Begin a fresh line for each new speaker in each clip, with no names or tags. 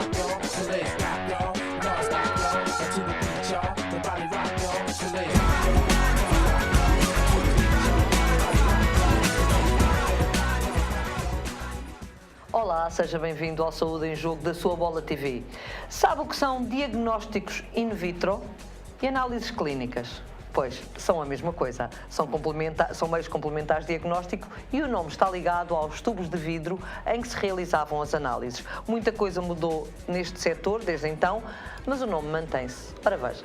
rock, y'all. So let's rock, y'all. Non-stop, y'all. To the beat, y'all. The body rock, y'all. So let's
Olá, seja bem-vindo ao Saúde em Jogo da sua Bola TV. Sabe o que são diagnósticos in vitro e análises clínicas? Pois, são a mesma coisa. São meios complementares de diagnóstico e o nome está ligado aos tubos de vidro em que se realizavam as análises. Muita coisa mudou neste setor desde então, mas o nome mantém-se. Ora veja.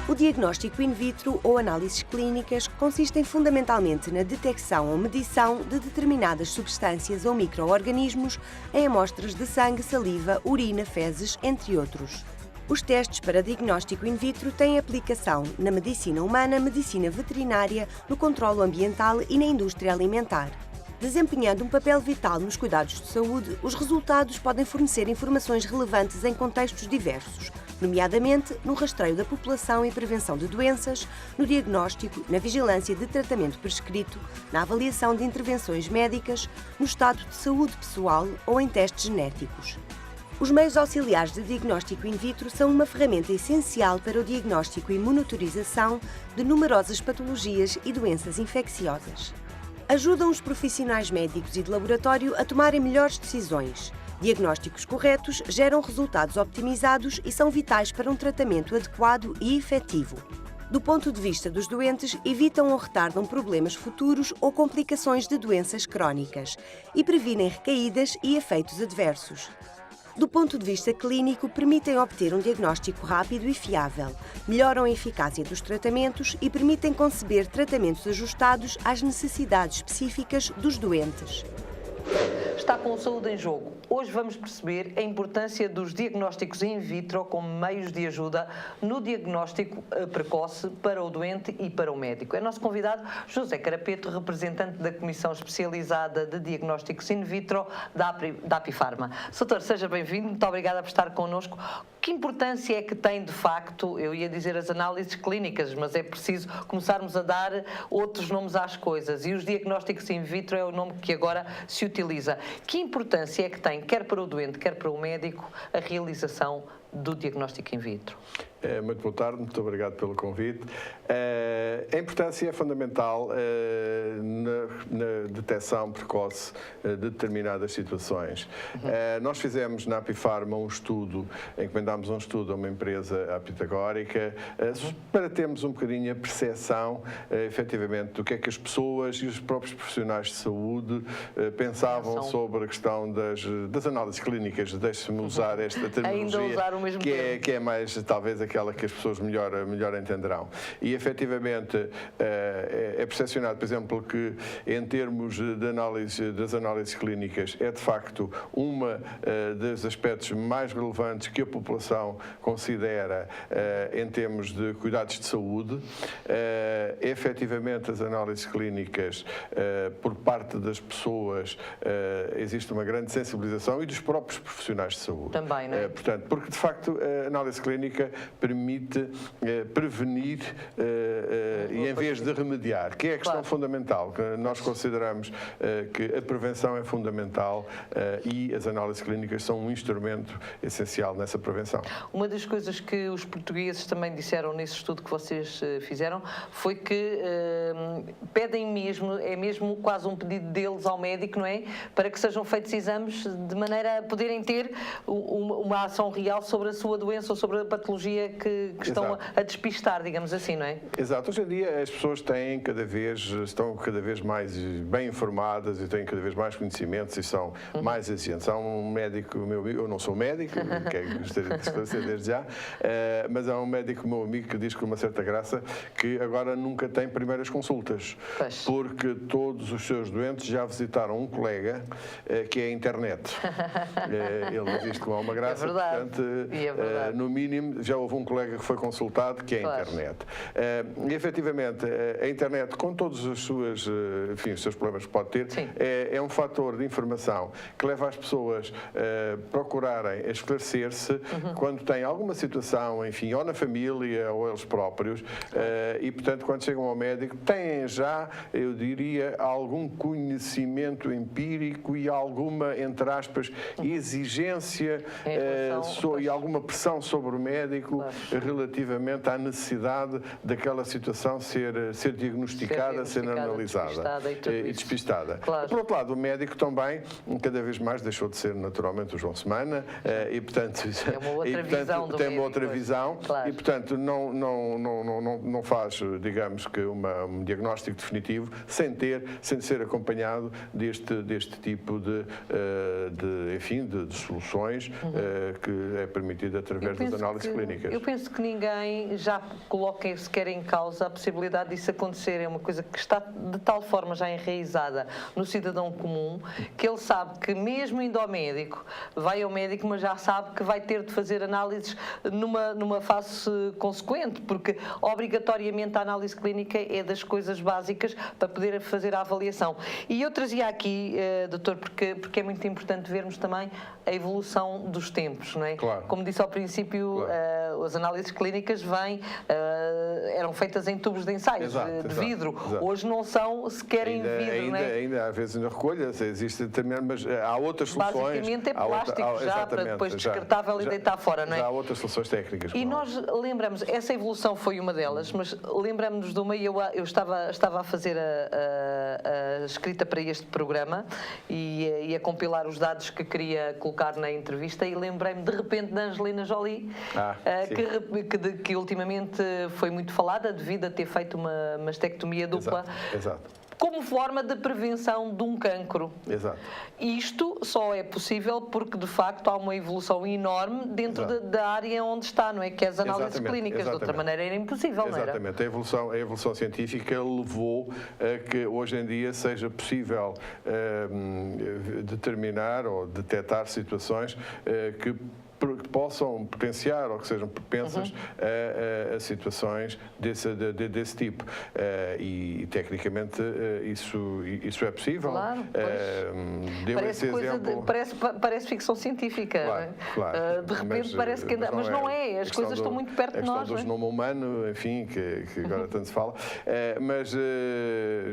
O diagnóstico in vitro ou análises clínicas consistem fundamentalmente na detecção ou medição de determinadas substâncias ou micro-organismos em amostras de sangue, saliva, urina, fezes, entre outros. Os testes para diagnóstico in vitro têm aplicação na medicina humana, medicina veterinária, no controlo ambiental e na indústria alimentar. Desempenhando um papel vital nos cuidados de saúde, os resultados podem fornecer informações relevantes em contextos diversos, nomeadamente no rastreio da população e prevenção de doenças, no diagnóstico, na vigilância de tratamento prescrito, na avaliação de intervenções médicas, no estado de saúde pessoal ou em testes genéticos. Os meios auxiliares de diagnóstico in vitro são uma ferramenta essencial para o diagnóstico e monitorização de numerosas patologias e doenças infecciosas. Ajudam os profissionais médicos e de laboratório a tomarem melhores decisões. Diagnósticos corretos geram resultados optimizados e são vitais para um tratamento adequado e efetivo. Do ponto de vista dos doentes, evitam ou retardam problemas futuros ou complicações de doenças crónicas e previnem recaídas e efeitos adversos. Do ponto de vista clínico, permitem obter um diagnóstico rápido e fiável, melhoram a eficácia dos tratamentos e permitem conceber tratamentos ajustados às necessidades específicas dos doentes.
Está com Saúde em Jogo. Hoje vamos perceber a importância dos diagnósticos in vitro como meios de ajuda no diagnóstico precoce para o doente e para o médico. É nosso convidado José Carapeto, representante da Comissão Especializada de Diagnósticos in Vitro da Apifarma. Doutor, seja bem-vindo, muito obrigada por estar connosco. Que importância é que tem, de facto, eu ia dizer as análises clínicas, mas é preciso começarmos a dar outros nomes às coisas, e os diagnósticos in vitro é o nome que agora se utiliza. Que importância é que tem, quer para o doente, quer para o médico, a realização do diagnóstico in vitro?
Muito boa tarde, muito obrigado pelo convite. A importância é fundamental na detecção precoce de determinadas situações. Nós fizemos na Apifarma um estudo, encomendámos um estudo a uma empresa pitagórica para termos um bocadinho a percepção, efetivamente, do que é que as pessoas e os próprios profissionais de saúde pensavam sobre a questão das análises clínicas. Deixe-me usar esta terminologia,
ainda usar o mesmo termo,
que é mais, talvez, aquela que as pessoas melhor entenderão. E, efetivamente, é percepcionado, por exemplo, que em termos das análises clínicas é, de facto, uma dos aspectos mais relevantes que a população considera em termos de cuidados de saúde. Efetivamente, as análises clínicas, por parte das pessoas, existe uma grande sensibilização e dos próprios profissionais de saúde.
Também, não é?
Portanto, porque, de facto, a análise clínica permite prevenir e em vez de remediar, que é a questão fundamental, que nós consideramos que a prevenção é fundamental e as análises clínicas são um instrumento essencial nessa prevenção.
Uma das coisas que os portugueses também disseram nesse estudo que vocês fizeram foi que pedem mesmo, é mesmo quase um pedido deles ao médico, não é? Para que sejam feitos exames de maneira a poderem ter uma ação real sobre a sua doença ou sobre a patologia que estão a despistar, digamos assim, não é?
Exato. Hoje em dia as pessoas estão cada vez mais bem informadas e têm cada vez mais conhecimentos e são mais exigentes. Há um médico, meu amigo, eu não sou médico, gostaria de esclarecer desde já, mas há um médico, meu amigo, que diz com uma certa graça que agora nunca tem primeiras consultas, porque todos os seus doentes já visitaram um colega que é a internet. Ele diz isto com uma graça, portanto, no mínimo, já houve houve um colega que foi consultado, que é a
Claro.
internet. E, efetivamente, a internet, com todos os seus problemas que pode ter,
Sim.
é um fator de informação que leva as pessoas a procurarem esclarecer-se quando têm alguma situação, enfim, ou na família ou eles próprios, e, portanto, quando chegam ao médico, têm já, eu diria, algum conhecimento empírico e alguma, entre aspas, exigência
Em relação-
e alguma pressão sobre o médico relativamente à necessidade daquela situação ser diagnosticada, ser
diagnosticada,
analisada
despistada e tudo
e
isso.
despistada.
Claro.
Por outro lado, o médico também, cada vez mais, deixou de ser naturalmente o João Semana, e, portanto,
É uma outra visão do
tem uma
médico
outra
hoje.
visão,
Claro.
e, portanto, não faz, digamos que, um diagnóstico definitivo sem ser acompanhado deste tipo de soluções que é permitido através das análises clínicas.
Eu penso que ninguém já coloca sequer em causa a possibilidade disso acontecer. É uma coisa que está de tal forma já enraizada no cidadão comum que ele sabe que mesmo indo ao médico, vai ao médico, mas já sabe que vai ter de fazer análises numa fase consequente, porque obrigatoriamente a análise clínica é das coisas básicas para poder fazer a avaliação. E eu trazia aqui, doutor, porque é muito importante vermos também a evolução dos tempos, não é?
Claro.
Como disse ao princípio, as análises clínicas eram feitas em tubos de ensaios de vidro.
Exato.
Hoje não são sequer em vidro, não é?
Ainda às vezes na recolha existe também, mas há outras soluções.
Basicamente é plástico já, para
exatamente,
depois descartável e deitar fora, não é?
Já há outras soluções técnicas.
E nós lembramos, essa evolução foi uma delas, mas lembramos de uma, e eu estava a fazer a escrita para este programa e a compilar os dados que queria colocar na entrevista, e lembrei-me de repente da Angelina Jolie, que ultimamente foi muito falada devido a ter feito uma mastectomia dupla.
Exato.
Como forma de prevenção de um cancro.
Exato.
Isto só é possível porque, de facto, há uma evolução enorme dentro da área onde está, não é? Que é as análises clínicas. De outra maneira era impossível, não era?
Exatamente. A evolução científica levou a que hoje em dia seja possível determinar ou detectar situações que possam potenciar ou que sejam propensas a situações desse tipo. E tecnicamente isso é possível.
Claro,
Deu esse exemplo.
Parece ficção científica.
Claro, claro.
De repente parece que mas não é. As coisas estão muito perto de nós.
A questão do genoma humano, enfim, que agora tanto se fala. Mas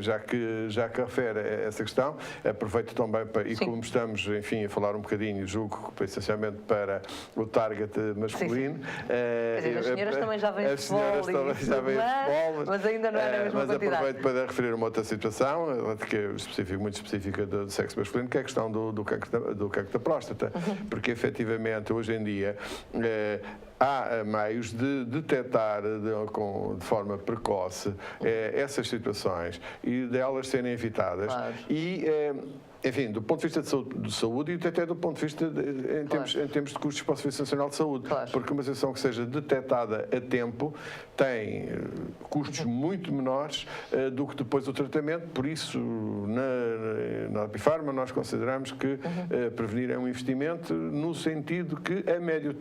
já que refere a essa questão, aproveito também para, e como estamos, enfim, a falar um bocadinho, julgo que essencialmente para o target masculino.
Quer dizer, as senhoras também já vêm de futebol, mas ainda não é na mesma
mas
quantidade.
Aproveito para referir uma outra situação, que é muito específica do sexo masculino, que é a questão do cancro da próstata. Porque, efetivamente, hoje em dia, há meios de detectar de forma precoce essas situações e delas serem evitadas.
Claro.
Enfim, do ponto de vista de saúde e até do ponto de vista em termos de custos para o Serviço Nacional de Saúde.
Claro.
Porque uma situação que seja detectada a tempo tem custos muito menores do que depois do tratamento. Por isso, na Apifarma, nós consideramos que prevenir é um investimento no sentido que a médio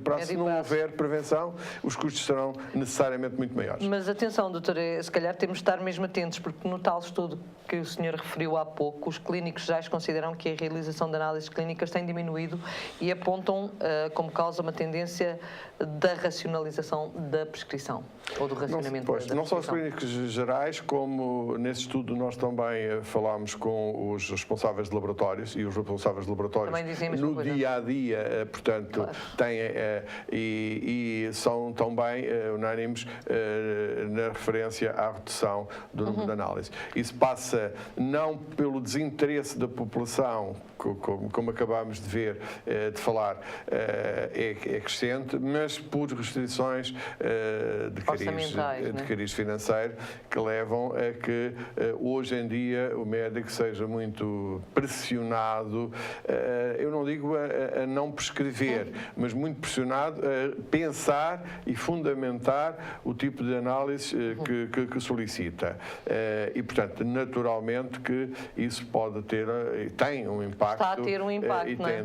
prazo, se não houver prevenção, os custos serão necessariamente muito maiores.
Mas atenção, doutora, se calhar temos de estar mesmo atentos, porque no tal estudo que o senhor referiu há pouco, os clínicos já consideram que a realização de análises clínicas tem diminuído e apontam como causa uma tendência da racionalização da prescrição, ou do racionamento da prescrição.
Não só os clínicos gerais, como nesse estudo nós também falámos com os responsáveis de laboratórios, e os responsáveis de laboratórios no dia-a-dia, portanto, têm e são também unânimes na referência à redução do número de análises. Isso passa não pelo desinteresse da população, como acabámos de ver, de falar, é crescente, mas por restrições de cariz financeiro que levam a que hoje em dia o médico seja muito pressionado, eu não digo a não prescrever, mas muito pressionado a pensar e fundamentar o tipo de análise que solicita. E, portanto, naturalmente que isso pode pode ter, e tem um impacto.
Está a ter um impacto,
e
não é?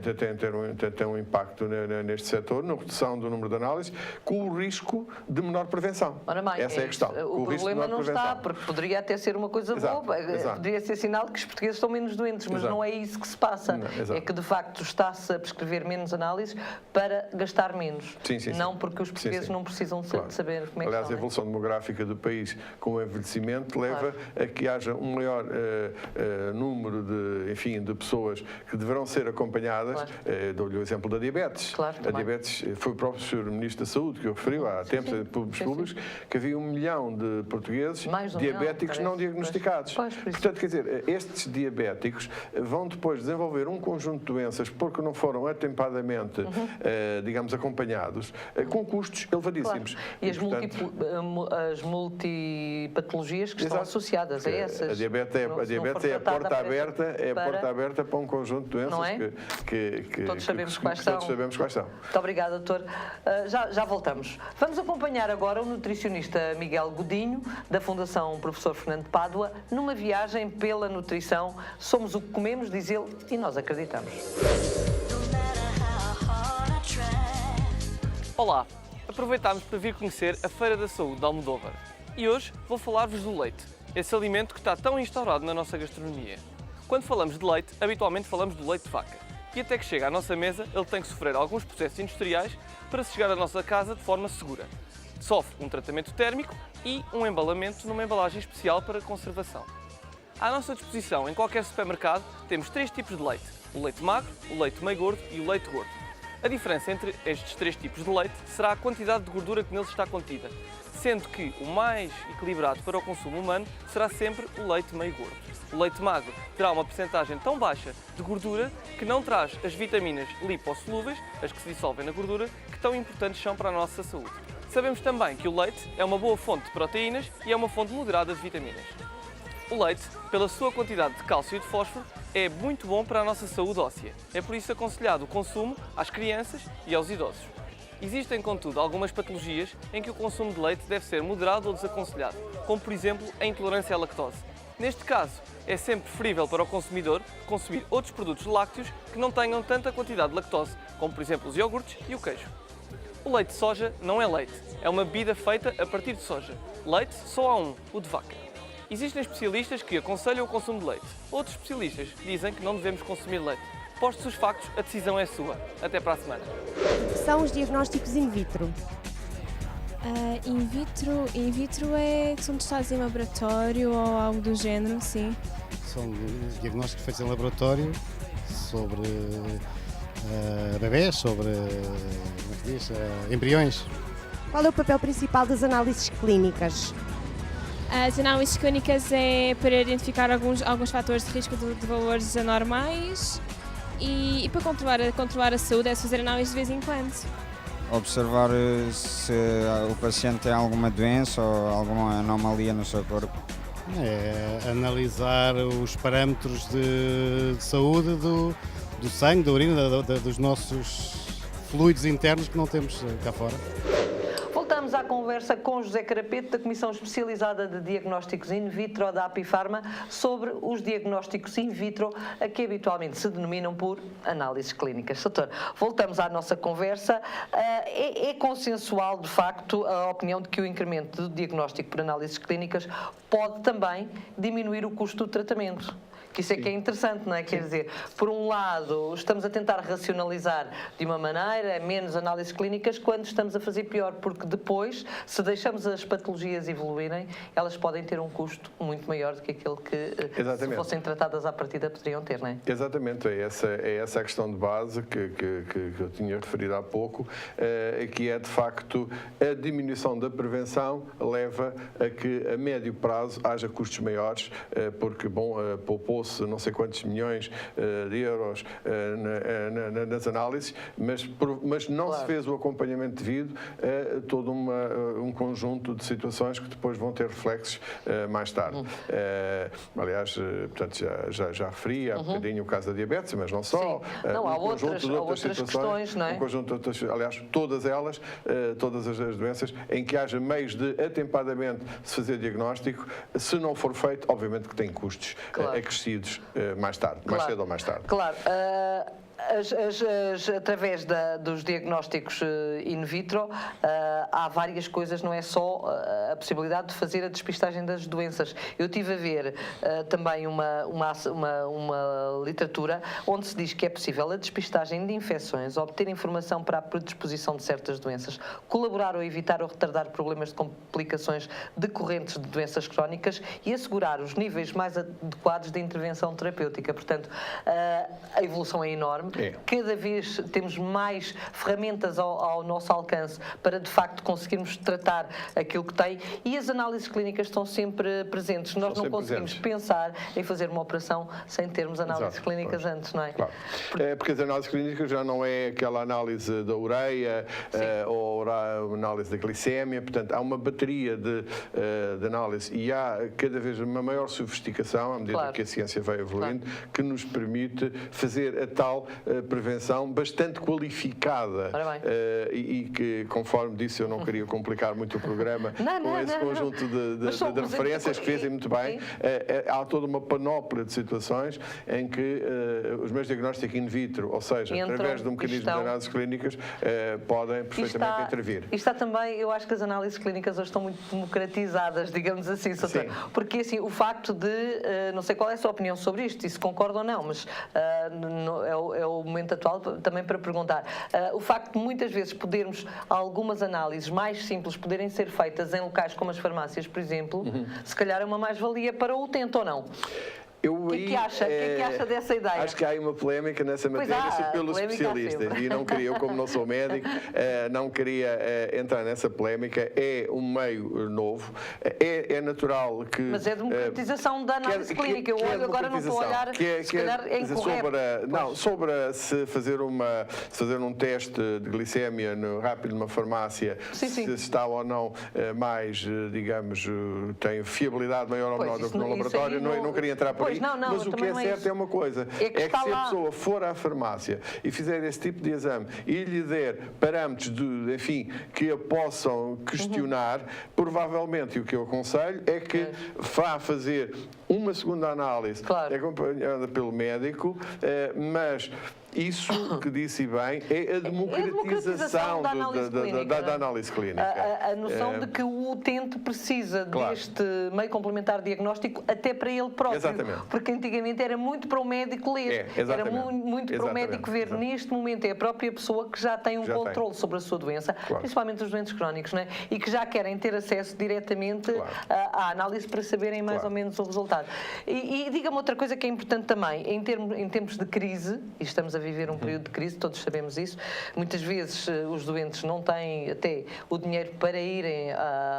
tem um impacto neste setor, na redução do número de análises, com o risco de menor prevenção.
Ora bem,
Essa é a questão.
O problema não está, porque poderia até ser uma coisa
Exato,
boa,
exato.
poderia ser sinal de que os portugueses estão menos doentes, mas
Exato.
não é isso que se passa.
Não, exato.
É que, de facto, está-se a prescrever menos análises para gastar menos.
Sim,
não porque os portugueses
sim.
não precisam
Claro.
de saber como é que
Aliás,
estão.
a evolução demográfica do país com o envelhecimento leva a que haja um maior número de pessoas que deverão ser acompanhadas.
Claro.
Dou-lhe o exemplo da diabetes.
Claro,
A
também.
diabetes foi o próprio Sr. Ministro da Saúde que o referiu há tempos
sim.
em públicos
Sim,
públicos que havia 1 milhão de portugueses
Mais de 1
diabéticos
milhão,
não
parece.
diagnosticados.
Pois, por isso.
Portanto, quer dizer, estes diabéticos vão depois desenvolver um conjunto de doenças porque não foram atempadamente, digamos, acompanhados, com custos elevadíssimos.
Claro. E as multipatologias que estão
Exato.
associadas a essas.
A diabetes é a porta aberta, para um conjunto de doenças
Não é?
que
Todos sabemos quais
todos
são.
sabemos quais são.
Muito obrigada, doutor. Já voltamos. Vamos acompanhar agora o nutricionista Miguel Godinho, da Fundação Professor Fernando de Pádua, numa viagem pela nutrição. Somos o que comemos, diz ele, e nós acreditamos.
Olá, aproveitámos para vir conhecer a Feira da Saúde de Almodóvar e hoje vou falar-vos do leite, esse alimento que está tão instaurado na nossa gastronomia. Quando falamos de leite, habitualmente falamos do leite de vaca e até que chega à nossa mesa ele tem que sofrer alguns processos industriais para se chegar à nossa casa de forma segura. Sofre um tratamento térmico e um embalamento numa embalagem especial para conservação. À nossa disposição em qualquer supermercado temos 3 tipos de leite, o leite magro, o leite meio gordo e o leite gordo. A diferença entre estes 3 tipos de leite será a quantidade de gordura que neles está contida, sendo que o mais equilibrado para o consumo humano será sempre o leite meio gordo. O leite magro terá uma percentagem tão baixa de gordura que não traz as vitaminas lipossolúveis, as que se dissolvem na gordura, que tão importantes são para a nossa saúde. Sabemos também que o leite é uma boa fonte de proteínas e é uma fonte moderada de vitaminas. O leite, pela sua quantidade de cálcio e de fósforo, é muito bom para a nossa saúde óssea. É por isso aconselhado o consumo às crianças e aos idosos. Existem, contudo, algumas patologias em que o consumo de leite deve ser moderado ou desaconselhado, como por exemplo a intolerância à lactose. Neste caso, é sempre preferível para o consumidor consumir outros produtos lácteos que não tenham tanta quantidade de lactose, como por exemplo os iogurtes e o queijo. O leite de soja não é leite, é uma bebida feita a partir de soja. Leite só há um, o de vaca. Existem especialistas que aconselham o consumo de leite. Outros especialistas dizem que não devemos consumir leite. Postos os factos, a decisão é sua. Até para a semana.
São os diagnósticos in vitro.
In vitro são testados em laboratório ou algo do género, sim.
São diagnósticos feitos em laboratório sobre bebés, sobre como é que diz, embriões.
Qual é o papel principal das análises clínicas?
As análises clínicas é para identificar alguns fatores de risco de valores anormais e para controlar a saúde é fazer análises de vez em quando.
Observar se o paciente tem alguma doença ou alguma anomalia no seu corpo.
É analisar os parâmetros de saúde do sangue, da urina, dos nossos fluidos internos que não temos cá fora.
Voltamos à conversa com José Carapeto, da Comissão Especializada de Diagnósticos in vitro da Apifarma, sobre os diagnósticos in vitro, a que habitualmente se denominam por análises clínicas. Doutor, voltamos à nossa conversa. É consensual, de facto, a opinião de que o incremento do diagnóstico por análises clínicas pode também diminuir o custo do tratamento? Que isso é que é interessante, não é? Quer dizer, por um lado, estamos a tentar racionalizar de uma maneira, menos análises clínicas, quando estamos a fazer pior, porque depois, se deixamos as patologias evoluírem, elas podem ter um custo muito maior do que aquele que, se fossem tratadas à partida, poderiam ter, não é?
Exatamente, é essa a questão de base que eu tinha referido há pouco, que é, de facto, a diminuição da prevenção leva a que, a médio prazo, haja custos maiores, porque, poupou-se não sei quantos milhões de euros nas análises, mas não se fez o acompanhamento devido a todo um conjunto de situações que depois vão ter reflexos mais tarde. Aliás, portanto, já referi há bocadinho o caso da diabetes, mas não só.
Não, há outras questões, não é?
Um conjunto de outras, aliás, todas elas, todas as doenças em que haja meios de atempadamente se fazer diagnóstico, se não for feito, obviamente que tem custos acrescidos submetidos mais tarde, mais cedo ou mais tarde.
Claro. Através dos diagnósticos in vitro, há várias coisas, não é só a possibilidade de fazer a despistagem das doenças. Eu estive a ver também uma literatura onde se diz que é possível a despistagem de infecções, obter informação para a predisposição de certas doenças, colaborar ou evitar ou retardar problemas de complicações decorrentes de doenças crónicas e assegurar os níveis mais adequados de intervenção terapêutica. Portanto, a evolução é enorme. Cada vez temos mais ferramentas ao nosso alcance para, de facto, conseguirmos tratar aquilo que tem, e as análises clínicas estão sempre presentes. Nós não conseguimos pensar em fazer uma operação sem termos análises clínicas antes, não é?
Claro. Porque as análises clínicas já não é aquela análise da ureia ou a análise da glicémia, portanto, há uma bateria de análise e há cada vez uma maior sofisticação, à medida que a ciência vai evoluindo, que nos permite fazer a tal prevenção bastante qualificada e que, conforme disse, eu não queria complicar muito o programa com esse conjunto de referências que fizem muito bem. Há toda uma panóplia de situações em que os meios de diagnóstico in vitro, ou seja, através de um mecanismo de análises clínicas, podem perfeitamente intervir.
E está também, eu acho que as análises clínicas hoje estão muito democratizadas, digamos assim, porque assim, o facto de, não sei qual é a sua opinião sobre isto, e se concorda ou não, mas é o momento atual também para perguntar. O facto de muitas vezes podermos, algumas análises mais simples poderem ser feitas em locais como as farmácias, por exemplo, se calhar é uma mais-valia para o utente ou não? O que é que acha? O que é que acha dessa ideia?
Acho que há uma polémica nessa matéria pelos especialistas e não queria, eu como não sou médico, não queria entrar nessa polémica. É um meio novo, é natural que...
Mas é democratização da análise clínica. Eu agora não estou a olhar, se calhar é incorreto.
Sobre se fazer um teste de glicémia rápido numa farmácia, se está ou não mais, digamos, tem fiabilidade maior ou menor do que no laboratório, não queria entrar por aí. Mas o que é certo é uma coisa, é que se a pessoa for à farmácia e fizer esse tipo de exame e lhe der parâmetros, que a possam questionar, provavelmente o que eu aconselho é que vá fazer uma segunda análise acompanhada pelo médico, mas isso que disse bem é a democratização da análise clínica.
A noção de que o utente precisa deste meio complementar diagnóstico até para ele próprio.
Exatamente.
Porque antigamente era muito para o médico ler, era muito para o médico ver. Neste momento é a própria pessoa que já tem controle sobre a sua doença, principalmente os doentes crónicos, não é? E que já querem ter acesso diretamente à análise para saberem mais ou menos o resultado. E diga-me outra coisa que é importante também, em termos de crise, e estamos a viver um período de crise, todos sabemos isso, muitas vezes os doentes não têm até o dinheiro para irem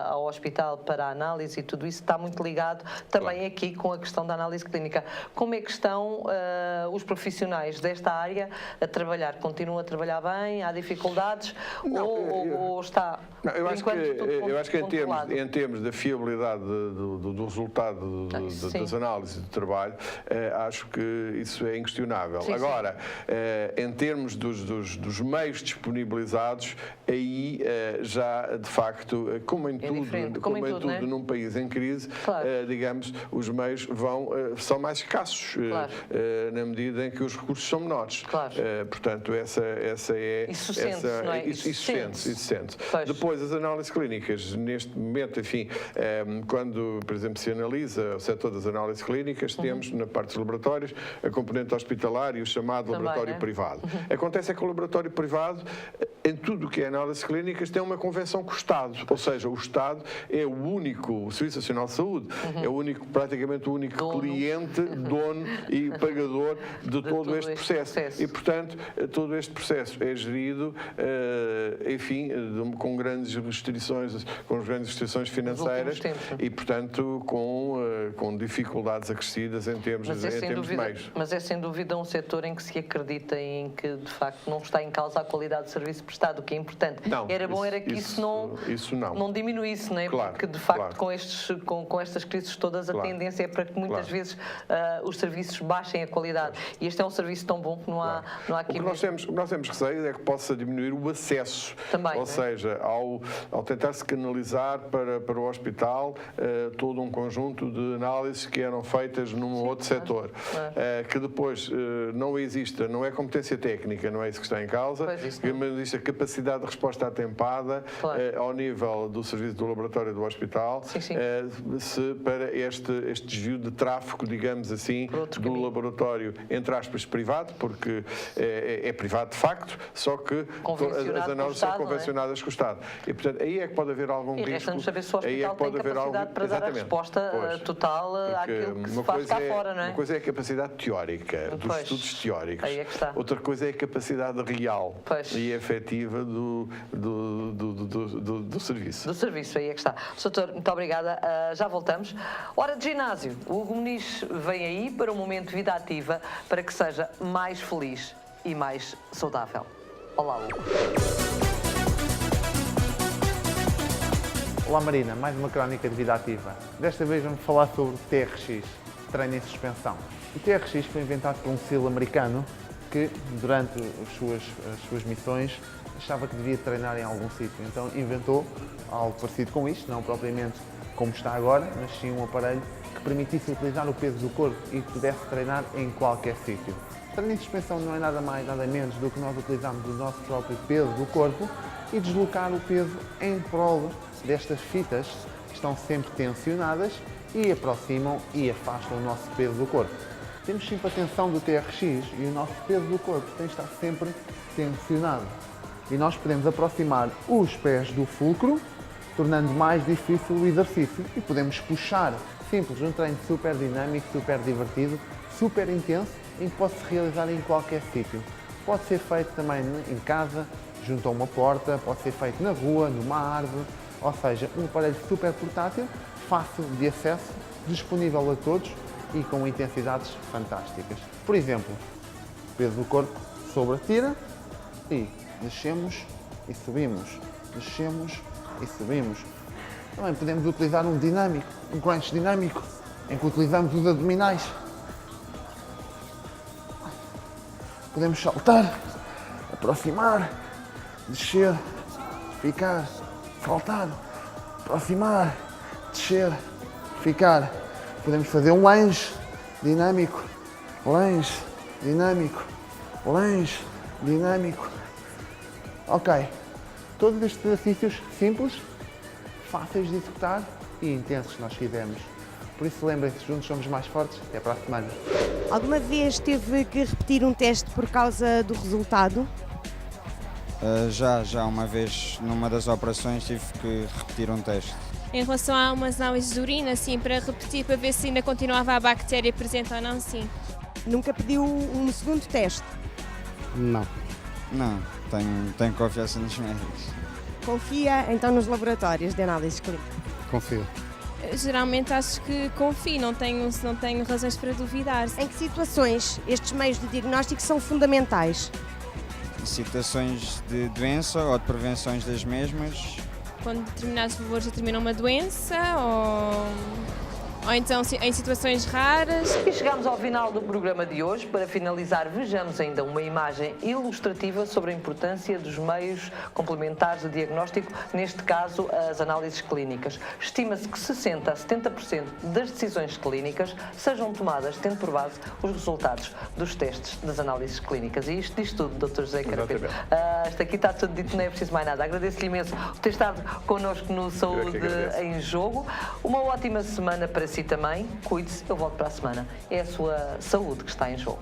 ao hospital para a análise, e tudo isso está muito ligado também aqui com a questão da análise clínica. Como é que estão os profissionais desta área a trabalhar? Continuam a trabalhar bem? Há dificuldades? Ou está,
eu acho que em termos da fiabilidade do resultado das análises de trabalho, acho que isso é inquestionável. Agora, em termos dos meios disponibilizados, aí já, de facto, como em tudo num país em crise, digamos, os meios são mais escassos, na medida em que os recursos são menores. Portanto, essa é...
Isso sente-se, não é?
Isso sente-se. Depois, as análises clínicas, neste momento, enfim, quando, por exemplo, se analisa o setor das análises clínicas, temos, na parte dos laboratórios, a componente hospitalar e o chamado laboratório privado. Acontece que o laboratório privado, em tudo o que é análises clínicas, tem uma convenção com o Estado. Ou seja, o Estado é o único, o Serviço Nacional de Saúde, é praticamente o único cliente, dono e pagador de todo este processo. E, portanto, todo este processo é gerido, enfim, com grandes restrições financeiras e, portanto, com dificuldades acrescidas em termos de meios.
Mas é sem dúvida um setor em que se acredita em que, de facto, não está em causa a qualidade de serviço prestado, o que é importante.
Não,
Era bom era que isso não diminuísse, não é?
Claro,
Porque, de facto,
claro.
com estas crises todas, a
Claro.
tendência é para que muitas
Claro.
vezes os serviços baixem a qualidade. E este é um serviço tão bom que não há aqui
O que nós temos receio é que possa diminuir o acesso.
Também,
ou
não é?
seja, ao tentar-se canalizar para o hospital todo um conjunto de análises que eram feitas num outro setor, que depois não exista, não é competência técnica, não é isso que está em causa,
Pois, isso
mas existe a capacidade de resposta atempada
Claro.
ao nível do serviço do laboratório do hospital,
Sim.
para este desvio de tráfego, digamos assim,
Por outro
do
caminho.
laboratório, entre aspas, privado, porque é privado de facto, só que
Convencionado
as
com o
análises são
Estado, não é?
convencionadas com o Estado. E, portanto, aí é que pode haver algum
E
risco.
resta-nos saber se o
aí é
hospital
que pode
tem
haver
capacidade para dar a
Exatamente.
resposta
Pois.
total àquilo que se faz cá fora, não é?
Uma coisa é a capacidade teórica, dos
Pois.
estudos teóricos.
Aí é que está.
Outra coisa é a capacidade real
Pois.
e efetiva do serviço.
Do serviço, aí é que está. Doutor, muito obrigada. Já voltamos. Hora de ginásio. O Hugo Muniz vem aí para um momento de vida ativa para que seja mais feliz e mais saudável. Olá, Hugo.
Olá Marina, mais uma crónica de vida ativa. Desta vez vamos falar sobre o TRX, treino em suspensão. O TRX foi inventado por um SEAL americano que, durante as suas missões, achava que devia treinar em algum sítio. Então inventou algo parecido com isto, não propriamente como está agora, mas sim um aparelho que permitisse utilizar o peso do corpo e que pudesse treinar em qualquer sítio. O treino em suspensão não é nada mais, nada menos do que nós utilizarmos o nosso próprio peso do corpo e deslocar o peso em prol destas fitas que estão sempre tensionadas e aproximam e afastam o nosso peso do corpo. Temos sempre a tensão do TRX e o nosso peso do corpo tem de estar sempre tensionado. E nós podemos aproximar os pés do fulcro, tornando mais difícil o exercício. E podemos puxar, simples, um treino super dinâmico, super divertido, super intenso, em que pode-se realizar em qualquer sítio. Pode ser feito também em casa, junto a uma porta, pode ser feito na rua, numa árvore, ou seja, um aparelho super portátil, fácil de acesso, disponível a todos e com intensidades fantásticas. Por exemplo, o peso do corpo sobre a tira e descemos e subimos, descemos e subimos. Também podemos utilizar um dinâmico, um crunch dinâmico, em que utilizamos os abdominais. Podemos saltar, aproximar, descer, ficar, saltar, aproximar, descer, ficar. Podemos fazer um lunge dinâmico, lunge dinâmico, lunge dinâmico. Ok, todos estes exercícios simples, fáceis de executar e intensos se nós quisermos. Por isso lembrem-se, juntos somos mais fortes. Até para a semana.
Alguma vez teve que repetir um teste por causa do resultado?
Já uma vez, numa das operações, tive que repetir um teste.
Em relação a umas análises de urina, sim, para repetir, para ver se ainda continuava a bactéria presente ou não, sim.
Nunca pediu um segundo teste?
Não.
Não, tenho confiança nos médicos.
Confia então nos laboratórios de análise clínica?
Confio.
Geralmente acho que confio, não tenho razões para duvidar.
Em que situações estes meios de diagnóstico são fundamentais?
Situações de doença ou de prevenções das mesmas.
Quando determinados valores determinam uma doença ou então em situações raras.
E chegamos ao final do programa de hoje. Para finalizar, vejamos ainda uma imagem ilustrativa sobre a importância dos meios complementares de diagnóstico, neste caso as análises clínicas. Estima-se que 60% a 70% das decisões clínicas sejam tomadas tendo por base os resultados dos testes das análises clínicas. E isto diz tudo, Dr. José Carapete. Isto aqui está tudo dito, não é preciso mais nada. Agradeço-lhe imenso por ter estado connosco no Saúde em Jogo. Uma ótima semana para si também. Cuide-se, eu volto para a semana. É a sua saúde que está em jogo.